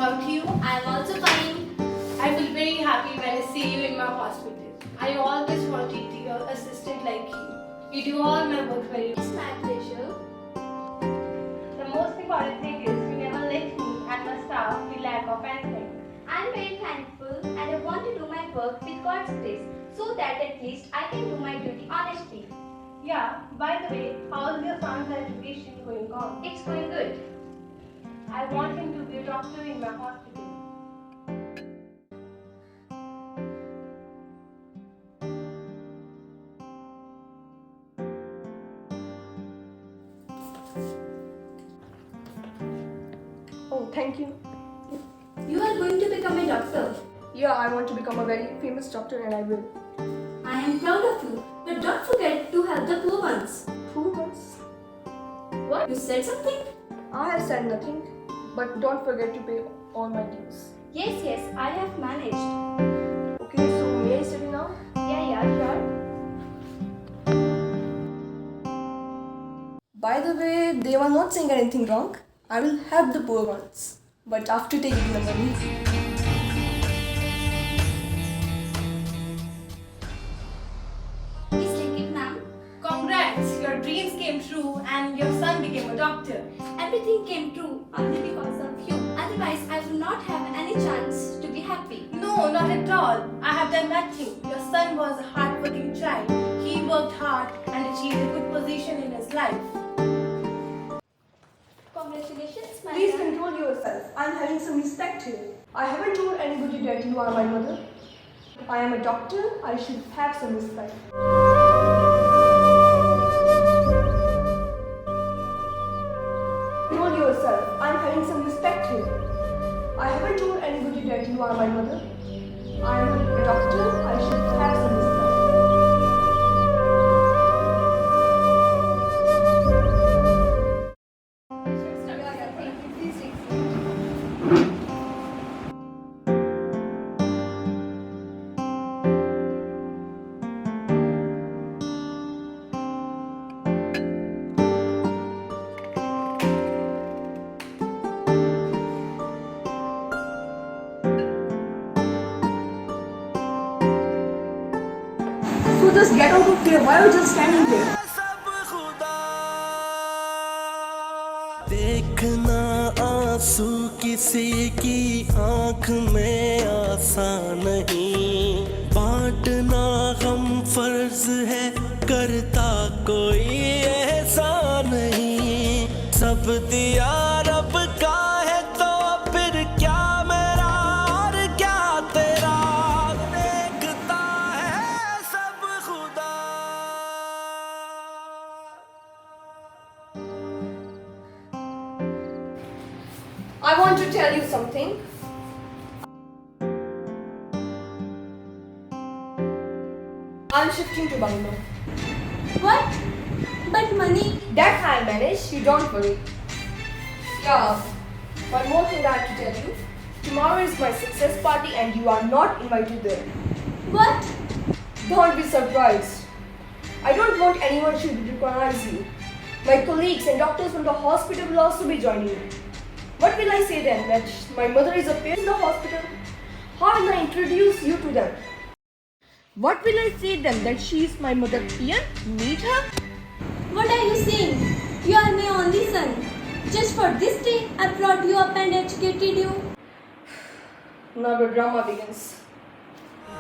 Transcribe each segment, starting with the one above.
about you? I'm also fine. I feel very happy when I see you in my hospital. I always wanted to be your assistant like you. You do all my work very well. It's my pleasure. The most important thing is you never let me and my staff feel lack of anything. I'm very thankful and I want to do my work with God's grace so that at least I can do my duty honestly. Yeah, by the way, how is your son's education going on? It's going good. I want him to be a doctor in my hospital. Oh, thank you. You are going to become a doctor. Yeah, I want to become a very famous doctor and I will. I am proud of you, but don't forget to help the poor ones. Poor ones? What? You said something? I have said nothing, but don't forget to pay all my dues. Yes, I have managed. Okay, so may I study now? Yeah, sure. By the way, they were not saying anything wrong. I will help the poor ones, but after taking the money. Please take it, ma'am. Congrats, your dreams came true and your son became a doctor. Everything came true only because of you. Otherwise, I would not have any chance to be happy. No, not at all. I have done nothing. Your son was a hard-working child. He worked hard and achieved a good position in his life. Congratulations, my Please son. control yourself. I am having some respect here. I haven't told anybody that you are my mother. I am a doctor. I should have some respect. Control yourself. I am having some respect here. I haven't told anybody that you are my mother. I am a doctor. I should have some respect. So just get out of here. Why are you just standing there? देखना आंसू किसी की आंख में आसान नहीं, बांटना गम फर्ज है करता कोई एहसान नहीं, सब दिया रब का है तो फिर क्या मेरा और क्या तेरा, देखता है सब खुदा। I want to tell you something. I'm shifting to Bangalore. What? But money. That I manage, you don't worry. Yeah, one more thing I have to tell you. Tomorrow is my success party and you are not invited there. What? Don't be surprised. I don't want anyone to recognize you. My colleagues and doctors from the hospital will also be joining you. What will I say then? That my mother is a patient in the hospital? How will I introduce you to them? What will I say then? That she is my mother? Ian, meet her? What are you saying? You are my only son. Just for this day, I brought you up and educated you. Now the drama begins.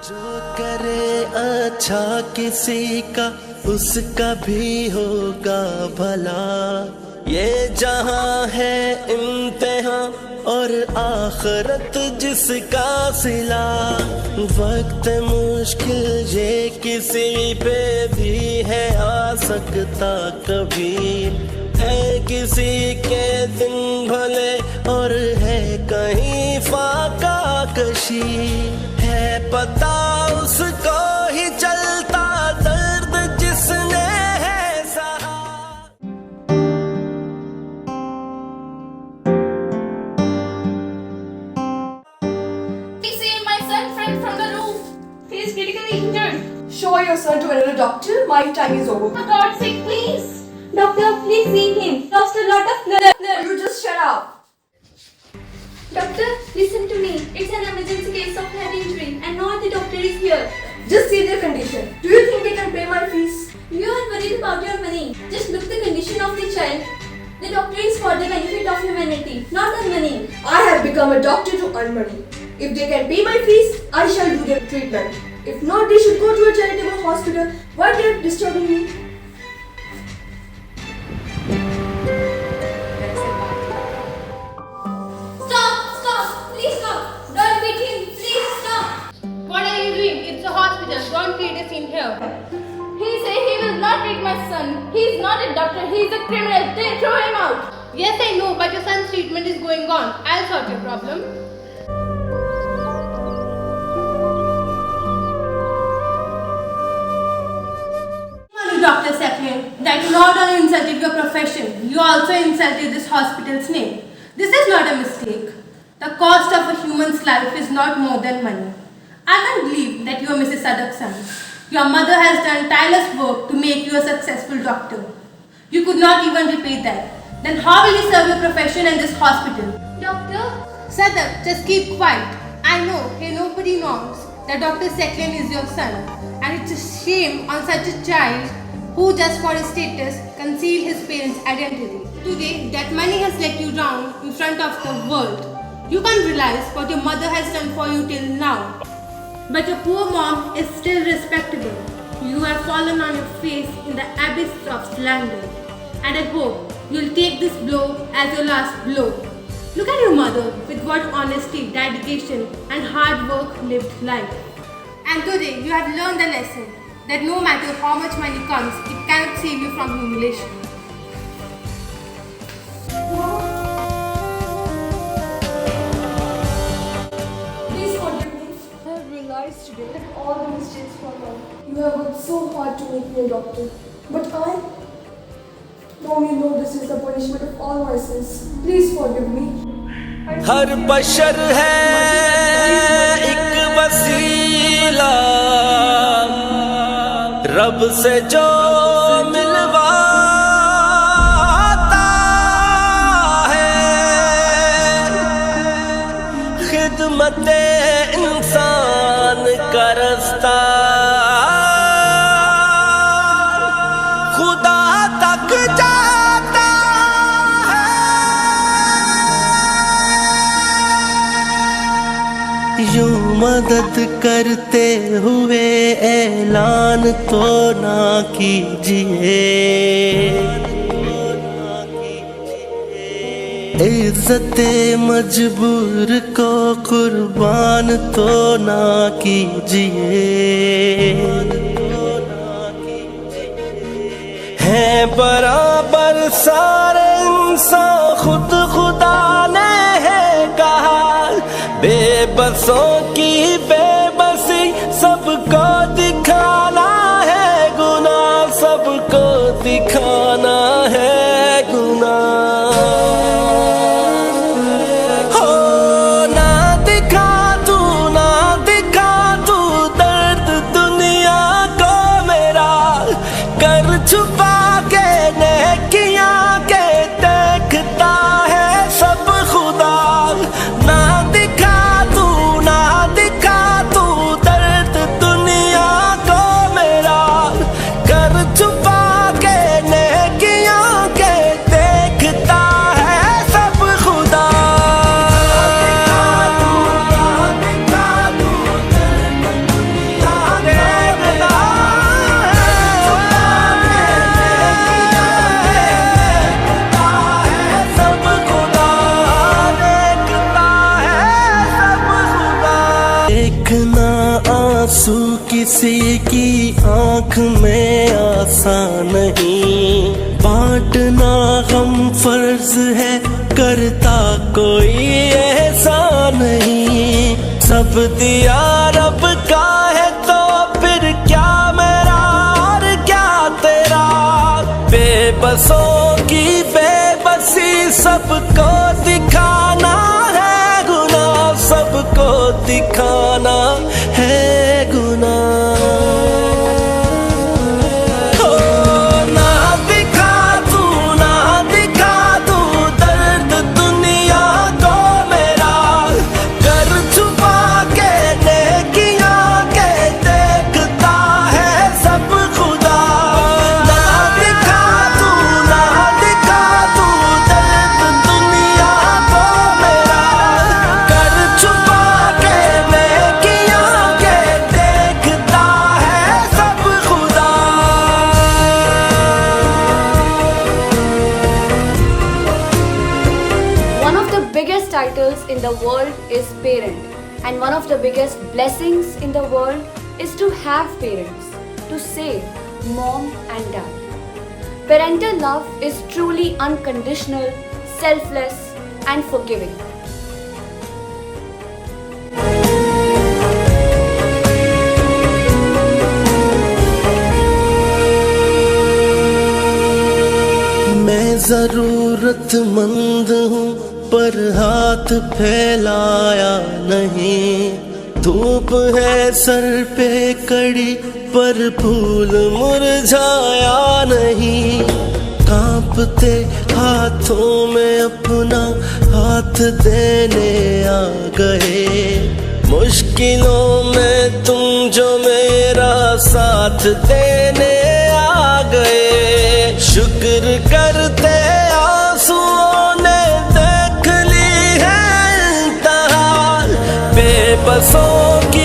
जो करे अच्छा किसी का उसका भी होगा भला, ये जहां है इम्तिहान और आखिरत जिसका सिला, वक्त मुश्किल ये किसी पे भी है आ सकता कभी, है किसी के दिन भले और है कहीं फाका कशी, है पता उसको ही चलता दर्द जिसने है सहा। Please save my son from the roof. He is critically injured. Show your son to another doctor. My time is over. For God's sake, please. Doctor, please see him. Lost a lot of blood. You just shut up. Doctor, please listen to me. It's an emergency case of head injury and now the doctor is here. Just see their condition. Do you think they can pay my fees? You are worried about your money. Just look the condition of the child. The doctor is for the benefit of humanity, not earn money. I have become a doctor to earn money. If they can pay my fees, I shall do their treatment. If not, they should go to a charitable hospital. Why they are disturbing me? Stop! Please stop! Don't beat him! Please stop! What are you doing? It's a hospital. Don't create a scene here. He said he will not treat my son. He is not a doctor. He is a criminal. Then throw him out. Yes, I know, but your son's treatment is going on. I'll solve your problem. Dr. Seklin, that you not only insulted your profession, you also insulted this hospital's name. This is not a mistake. The cost of a human's life is not more than money. I can't believe that you are Mrs. Sadak's son. Your mother has done tireless work to make you a successful doctor. You could not even repay that. Then how will you serve your profession in this hospital? Doctor? Sadak, just keep quiet. I know, here nobody knows that Dr. Seklin is your son. And it's a shame on such a child who just for his status concealed his parents' identity. Today, that money has let you down in front of the world. You can't realize what your mother has done for you till now. But your poor mom is still respectable. You have fallen on your face in the abyss of slander. And I hope you'll take this blow as your last blow. Look at your mother with what honesty, dedication and hard work lived life. And today you have learned the lesson that no matter how much money comes, it cannot save you from humiliation. Please forgive me. I have realized today that all the mistakes were mine. You have worked so hard to make me a doctor. But Mom, you know this is the punishment of all my sins. Please forgive me. हर बशर है एक वसीला रब से जो मिलवाता है खिदमत इंसान का रास्ता खुदा तक जाता है यूं मदद करते हुए ऐलान तो ना कीजिए इज्जते मजबूर को कुर्बान तो ना कीजिए हैं बराबर सारे इंसान खुद खुदा ने है कहा बेबसों की बेबसी सबको दिखाना है गुनाह सबको दिखाना है गुनाह हो ना दिखा तू दर्द दुनिया को मेरा कर छुपा के नेकियां के देखता है सब खुदा ना दिखा तू दर्द दुनिया को मेरा कर छुपा के नेकियां के देखता है सब खुदा देखना आंसू किसी की आंख में आसान नहीं बांटना गम फर्ज है करता कोई एहसान नहीं सब दिया रब का है तो फिर क्या मेरा और क्या तेरा बेबसों की बेबसी सबको दिखाना है गुनाह सबको दिखाना है गुनाह हो ना दिखा तू दर्द दुनिया को मेरा कर animals in the world is parent. And one of the biggest blessings in the world is to have parents, to say mom and dad. Parental love is truly unconditional, selfless and forgiving. मैं जरूरतमंद हूँ पर हाथ फैलाया नहीं। धूप है sir पे कड़ी पर फूल मुरझाया नहीं। कांपते हाथों में अपना हाथ देने आ गए। मुश्किलों में तुम जो मेरा साथ देने आ गए। शुक्र करते आंसुओं ने देख ली है इंतहा बेबसों की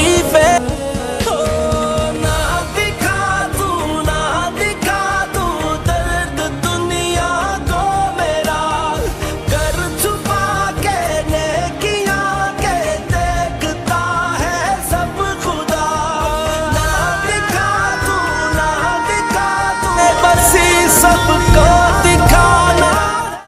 दर्द दुनिया को मेरा कर छुपा के नेकियां के देखता है सब खुदा। ना दिखा तू बसी सबको